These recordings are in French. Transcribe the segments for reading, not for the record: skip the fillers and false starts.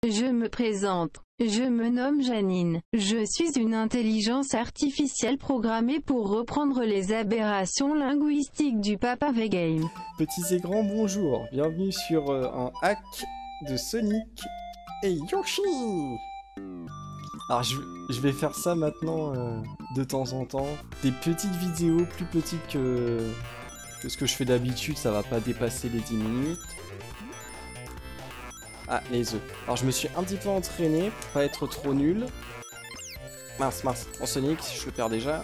Je me présente. Je me nomme Janine. Je suis une intelligence artificielle programmée pour reprendre les aberrations linguistiques du Papa V-Game. Petits et grands, bonjour. Bienvenue sur un hack de Sonic et Yoshi. Alors je vais faire ça maintenant de temps en temps. Des petites vidéos plus petites que ce que je fais d'habitude, ça va pas dépasser les 10 minutes. Ah, les œufs. Alors je me suis un petit peu entraîné pour pas être trop nul. Mince. En Sonic, je le perds déjà.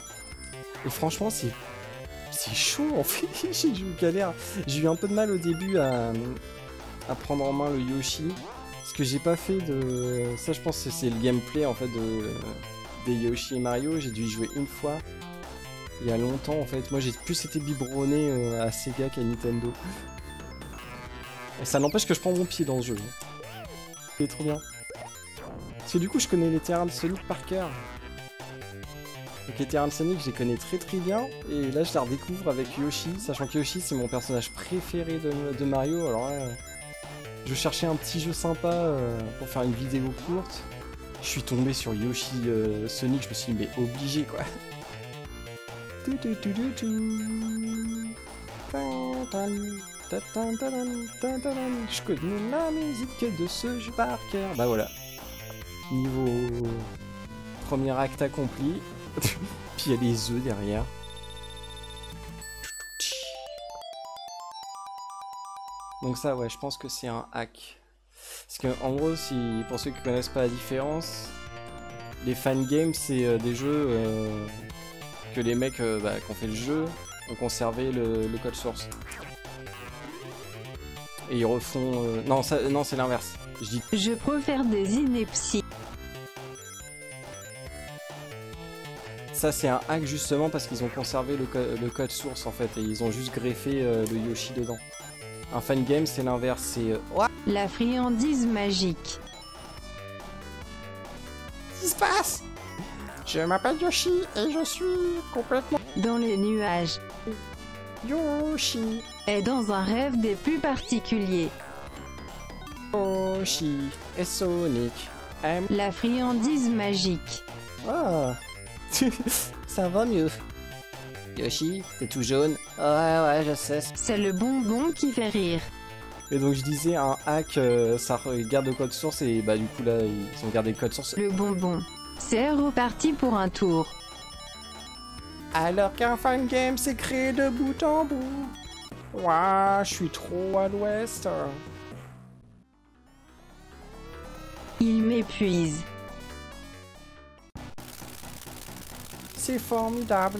Et franchement, c'est chaud en fait. J'ai eu une galère. J'ai eu un peu de mal au début à prendre en main le Yoshi. Parce que j'ai pas fait de... Ça, je pense que c'est le gameplay en fait des Yoshi et Mario. J'ai dû y jouer une fois. Il y a longtemps en fait. Moi, j'ai plus été biberonné à Sega qu'à Nintendo. Et ça n'empêche que je prends mon pied dans ce jeu. C'est trop bien. Parce que du coup, je connais les terrains de Sonic par cœur. Donc les terrains de Sonic, je les connais très bien. Et là, je les redécouvre avec Yoshi. Sachant que Yoshi, c'est mon personnage préféré de Mario. Alors là, je cherchais un petit jeu sympa pour faire une vidéo courte. Je suis tombé sur Yoshi Sonic. Je me suis dit, mais obligé quoi. Je connais la musique de ce jeu par cœur. Bah voilà. Niveau premier acte accompli. Puis il y a les œufs derrière. Donc ça ouais, je pense que c'est un hack. Parce que en gros, pour ceux qui connaissent pas la différence, les fan games c'est des jeux que les mecs qui ont fait le jeu ont conservé le code source. Et ils refont... Non, c'est l'inverse. Je préfère des inepties. Ça, c'est un hack justement parce qu'ils ont conservé le code source en fait. Et ils ont juste greffé le Yoshi dedans. Un fan game, c'est l'inverse. C'est... La friandise magique. Qu'est-ce qui se passe? Je m'appelle Yoshi et je suis complètement... Dans les nuages. Yoshi est dans un rêve des plus particuliers. Yoshi et Sonic aiment la friandise magique. Ah, ça va mieux. Yoshi, t'es tout jaune. Ouais, je sais. C'est le bonbon qui fait rire. Et donc je disais, un hack, ça garde le code source et bah du coup là, ils ont gardé le code source. Le bonbon. C'est reparti pour un tour. Alors qu'un fan game s'est créé de bout en bout. Ouah, je suis trop à l'ouest. Il m'épuise. C'est formidable.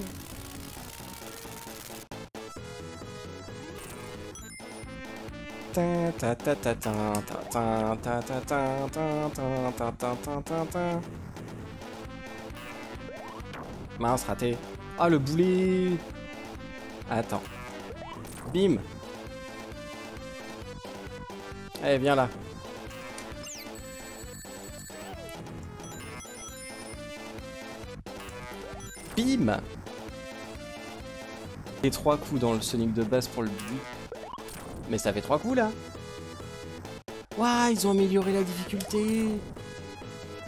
Mince, raté. Ah, le boulet. Attends. Bim. Allez, viens là. Bim. Et 3 coups dans le Sonic de base pour le but. Mais ça fait 3 coups là. Waouh, ils ont amélioré la difficulté.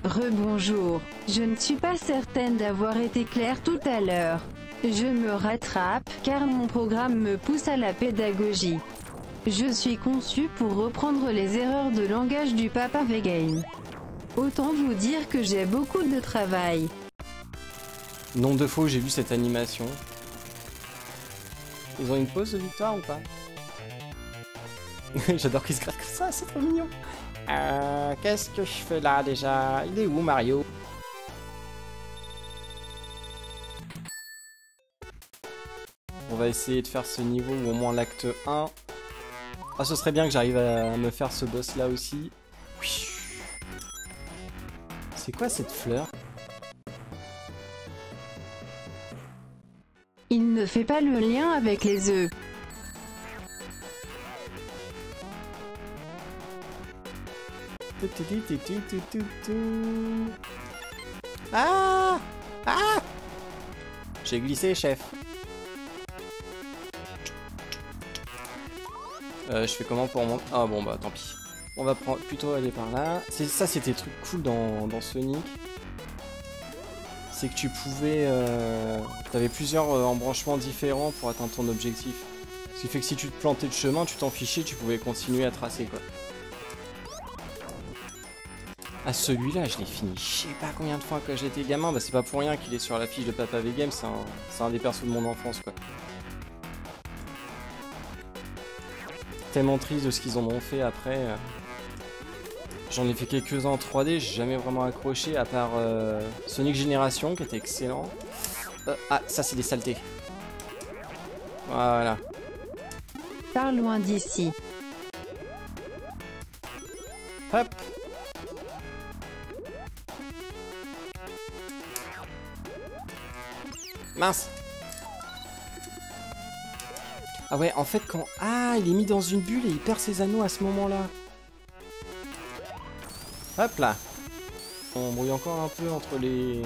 Rebonjour. Je ne suis pas certaine d'avoir été claire tout à l'heure. Je me rattrape, car mon programme me pousse à la pédagogie. Je suis conçu pour reprendre les erreurs de langage du Papa V-Game. Autant vous dire que j'ai beaucoup de travail. Nombre de fois où j'ai vu cette animation. Ils ont une pause de victoire ou pas? J'adore qu'ils se grattent comme ça, c'est trop mignon. Qu'est-ce que je fais là déjà? Il est où Mario? On va essayer de faire ce niveau ou au moins l'acte 1. Ah, ce serait bien que j'arrive à me faire ce boss là aussi. C'est quoi cette fleur? Il ne fait pas le lien avec les œufs. Ah! Ah! J'ai glissé, chef. Je fais comment pour monter? Ah bon bah tant pis. On va plutôt aller par là. Ça, c'était le truc cool dans Sonic. C'est que tu pouvais... T'avais plusieurs embranchements différents pour atteindre ton objectif. Ce qui fait que si tu te plantais de chemin, tu t'en fichais, tu pouvais continuer à tracer, quoi. Ah, celui-là, je l'ai fini je sais pas combien de fois quand j'étais gamin. Bah, c'est pas pour rien qu'il est sur la fiche de Papa V-Game, c'est un des persos de mon enfance, quoi. Tellement triste de ce qu'ils en ont fait après. J'en ai fait quelques-uns en 3D, j'ai jamais vraiment accroché, à part Sonic Génération, qui était excellent. Ah, ça c'est des saletés. Voilà. Pas loin d'ici. Hop. Mince. Ah ouais, en fait quand... Ah, il est mis dans une bulle et il perd ses anneaux à ce moment-là. Hop là. On brouille encore un peu entre les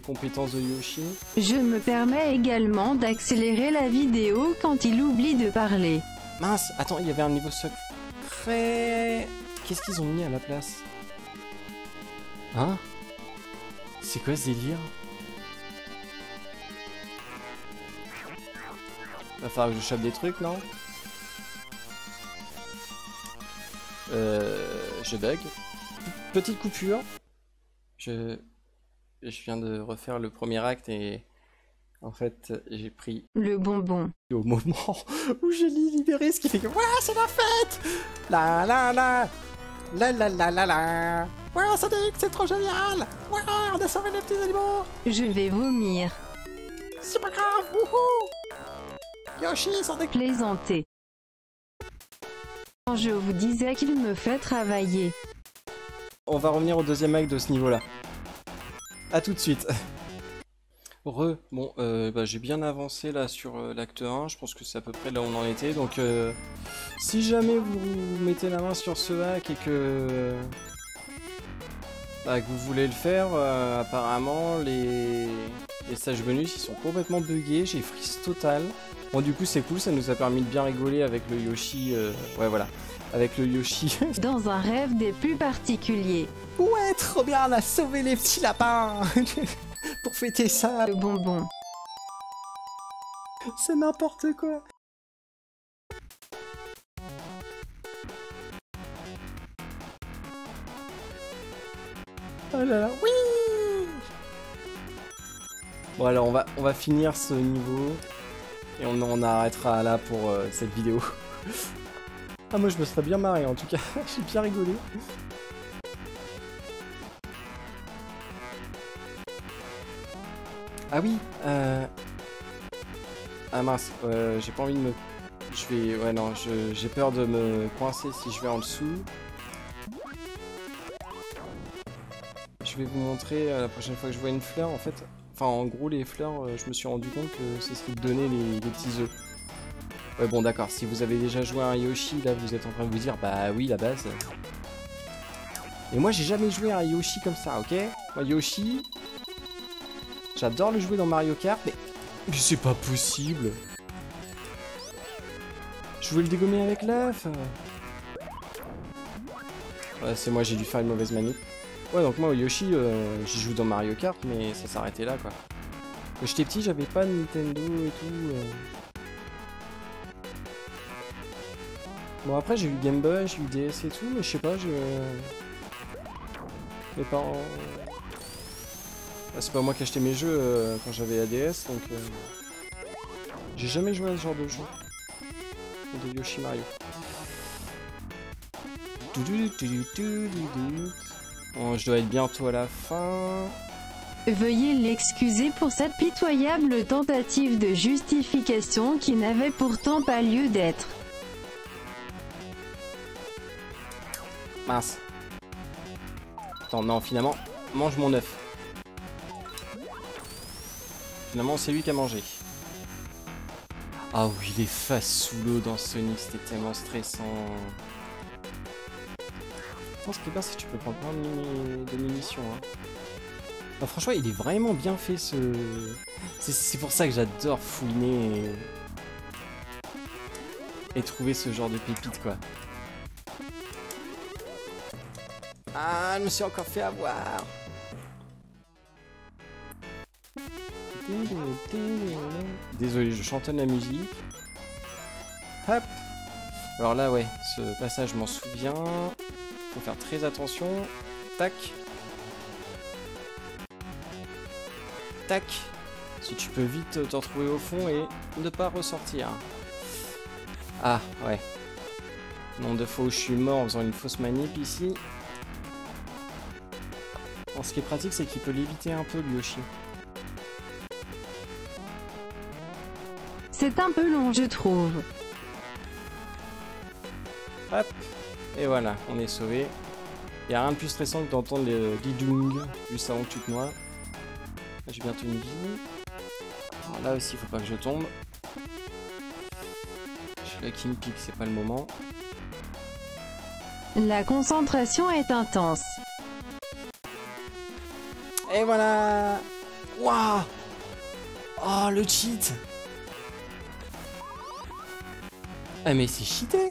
compétences de Yoshi. Je me permets également d'accélérer la vidéo quand il oublie de parler. Mince, attends, il y avait un niveau secret. Qu'est-ce qu'ils ont mis à la place? Hein? C'est quoi ce délire? Va falloir que je chope des trucs, non? Je bug. Petite coupure. Je viens de refaire le premier acte et en fait j'ai pris le bonbon. Au moment où j'ai libéré, ce qui fait que ouais, c'est la fête. La la la la la la la la. Ouais, Sonic, c'est trop génial. Ouais, on a sauvé les petits animaux. Je vais vomir. C'est pas grave. Wouhou. Yoshi, sans plaisanter. Quand je vous disais qu'il me fait travailler. On va revenir au deuxième acte de ce niveau-là. A tout de suite. Bon, bah, j'ai bien avancé là sur l'acte 1, je pense que c'est à peu près là où on en était, donc si jamais vous mettez la main sur ce hack et que vous voulez le faire, apparemment les stages bonus ils sont complètement buggés, j'ai freeze total. Bon du coup c'est cool, ça nous a permis de bien rigoler avec le Yoshi, ouais voilà, avec le Yoshi. Dans un rêve des plus particuliers. Ouais, trop bien, on a sauvé les petits lapins. Pour fêter ça. Le bonbon. C'est n'importe quoi. Oh là là, oui. Bon alors on va finir ce niveau et on arrêtera là pour cette vidéo. Ah moi je me serais bien marré en tout cas, j'ai bien rigolé. Ah oui, ah mince, j'ai pas envie de me... ouais non, j'ai peur de me coincer si je vais en dessous. Je vais vous montrer la prochaine fois que je vois une fleur, en fait. Enfin, en gros, les fleurs, je me suis rendu compte que c'est ce qui donnait les petits œufs. Ouais, bon, d'accord, si vous avez déjà joué à un Yoshi, là, vous êtes en train de vous dire, bah oui, la base. Et moi, j'ai jamais joué à un Yoshi comme ça, ok? Moi, Yoshi... J'adore le jouer dans Mario Kart, mais c'est pas possible. Je voulais le dégommer avec l'œuf. Ouais, c'est moi, j'ai dû faire une mauvaise manip. Ouais, donc moi, au Yoshi, j'y joue dans Mario Kart, mais ça s'arrêtait là, quoi. Quand j'étais petit, j'avais pas de Nintendo et tout. Bon, après, j'ai eu Game Boy, j'ai eu DS et tout, mais je sais pas, mes parents... Ah, c'est pas moi qui achetais mes jeux quand j'avais la DS, donc j'ai jamais joué à ce genre de jeu de Yoshi Mario. Bon, je dois être bientôt à la fin. Veuillez l'excuser pour cette pitoyable tentative de justification qui n'avait pourtant pas lieu d'être. Mince. Attends, non, finalement, mange mon œuf. Finalement, c'est lui qui a mangé. Ah oui, les phases sous l'eau dans Sonic, c'était tellement stressant. Je pense que c'est que tu peux prendre plein de munitions. Hein. Non, franchement, il est vraiment bien fait ce... C'est pour ça que j'adore fouiner et trouver ce genre de pépites, quoi. Ah, je me suis encore fait avoir. Désolé, je chantonne la musique. Hop. Alors là, ouais, ce passage, je m'en souviens. Faut faire très attention. Tac. Tac. Si tu peux vite te retrouver au fond et ne pas ressortir. Ah, ouais. Nombre de fois où je suis mort en faisant une fausse manip ici. Bon, ce qui est pratique, c'est qu'il peut l'éviter un peu, lui aussi. C'est un peu long, je trouve. Hop. Et voilà, on est sauvé. Il n'y a rien de plus stressant que d'entendre le guidung juste avant que tu te noies. Là, j'ai bientôt une vie. Alors là aussi, il faut pas que je tombe. Je suis là qui me pique, c'est pas le moment. La concentration est intense. Et voilà. Waouh. Oh, le cheat. Ah mais c'est cheaté.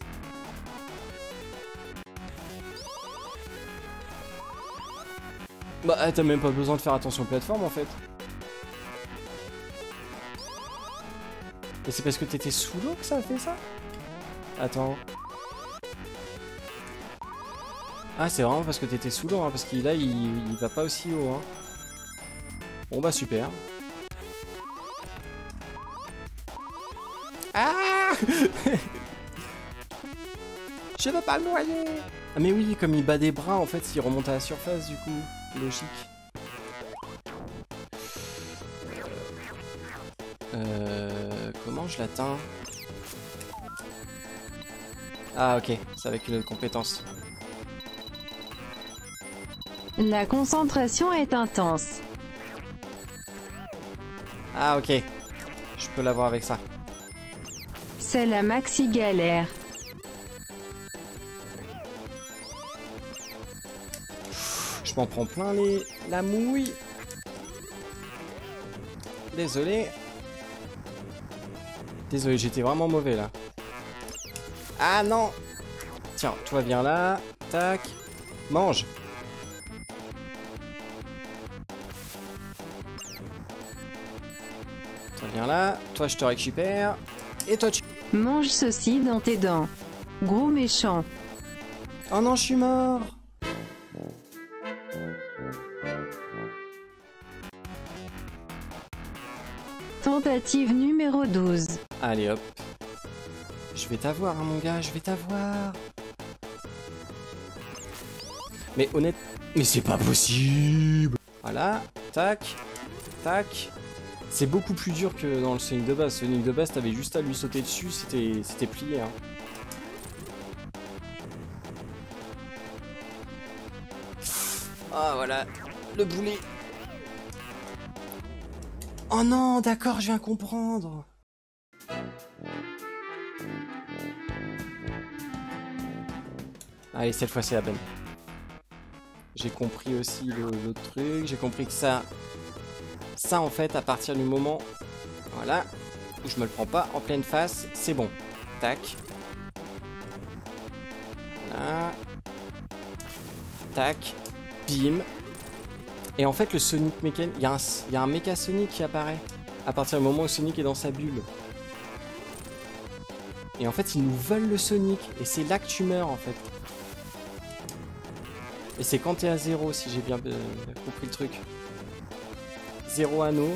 Bah t'as même pas besoin de faire attention aux plateformes en fait. Et c'est parce que t'étais sous l'eau que ça a fait ça? Attends. Ah c'est vraiment parce que t'étais sous l'eau, hein, parce qu'il là il va pas aussi haut. Hein. Bon bah super. Ah. Je veux pas me noyer. Ah mais oui, comme il bat des bras, en fait, il remonte à la surface, du coup. Logique. Comment je l'atteins? Ah ok, c'est avec une autre compétence. La concentration est intense. Ah ok, je peux l'avoir avec ça. C'est la maxi galère. Je m'en prends plein la mouille. Désolé. Désolé, j'étais vraiment mauvais là. Ah non. Tiens, toi viens là. Tac. Mange. Toi viens là. Toi je te récupère. Et toi tu... Mange ceci dans tes dents. Gros méchant. Oh non, je suis mort. Tentative numéro 12. Allez hop. Je vais t'avoir, hein, mon gars, je vais t'avoir. Mais honnête... Mais c'est pas possible. Voilà, tac, tac. C'est beaucoup plus dur que dans le Sonic de base. Sonic de base, t'avais juste à lui sauter dessus, c'était plié. Hein. Ah voilà, le boulet. Oh non, d'accord, je viens comprendre. Allez, cette fois c'est la bonne. J'ai compris aussi l'autre truc. J'ai compris que ça en fait, à partir du moment, voilà, où je me le prends pas en pleine face, c'est bon. Tac. Voilà. Tac. Bim. Et en fait, le Sonic mécanique, il y a un méca Sonic qui apparaît à partir du moment où Sonic est dans sa bulle. Et en fait, ils nous veulent le Sonic. Et c'est là que tu meurs, en fait. Et c'est quand t'es à 0, si j'ai bien compris le truc. 0 anneau,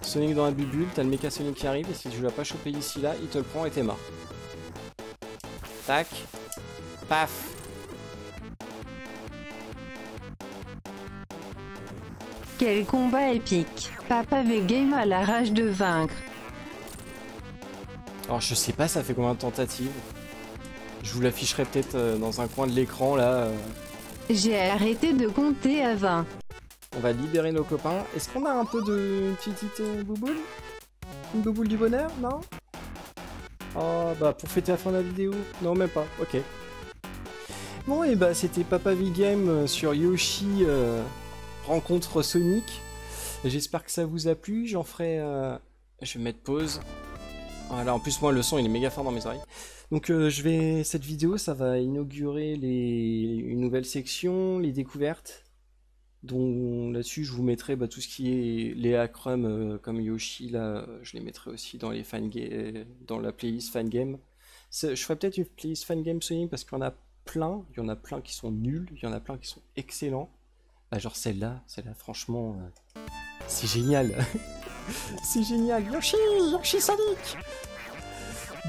Sonic dans la bubule, t'as le méca Sonic qui arrive, et si tu l'as pas chopé ici, là, il te le prend et t'es mort. Tac. Paf. Quel combat épique. Papa V-Game a la rage de vaincre. Alors je sais pas, ça fait combien de tentatives. Je vous l'afficherai peut-être dans un coin de l'écran, là. J'ai arrêté de compter à 20. On va libérer nos copains. Est-ce qu'on a un peu de petite bouboule? Une bouboule du bonheur? Non? Oh bah pour fêter la fin de la vidéo? Non, même pas, ok. Bon et bah c'était Papa V-Game sur Yoshi rencontre Sonic. J'espère que ça vous a plu, j'en ferai... Je vais mettre pause. Voilà, en plus moi le son il est méga fort dans mes oreilles. Donc cette vidéo ça va inaugurer une nouvelle section, les découvertes. Donc là-dessus je vous mettrai tout ce qui est les hackrums comme Yoshi là, je les mettrai aussi dans les dans la playlist fan game. Je ferai peut-être une playlist fan game Sonic parce qu'il y en a plein, qui sont nuls, il y en a plein qui sont excellents. Bah, genre celle-là franchement c'est génial. C'est génial, Yoshi Sonic.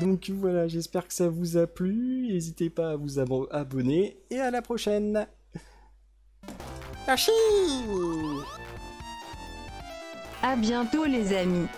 Donc voilà, j'espère que ça vous a plu. N'hésitez pas à vous abonner et à la prochaine. Yoshi! À bientôt les amis.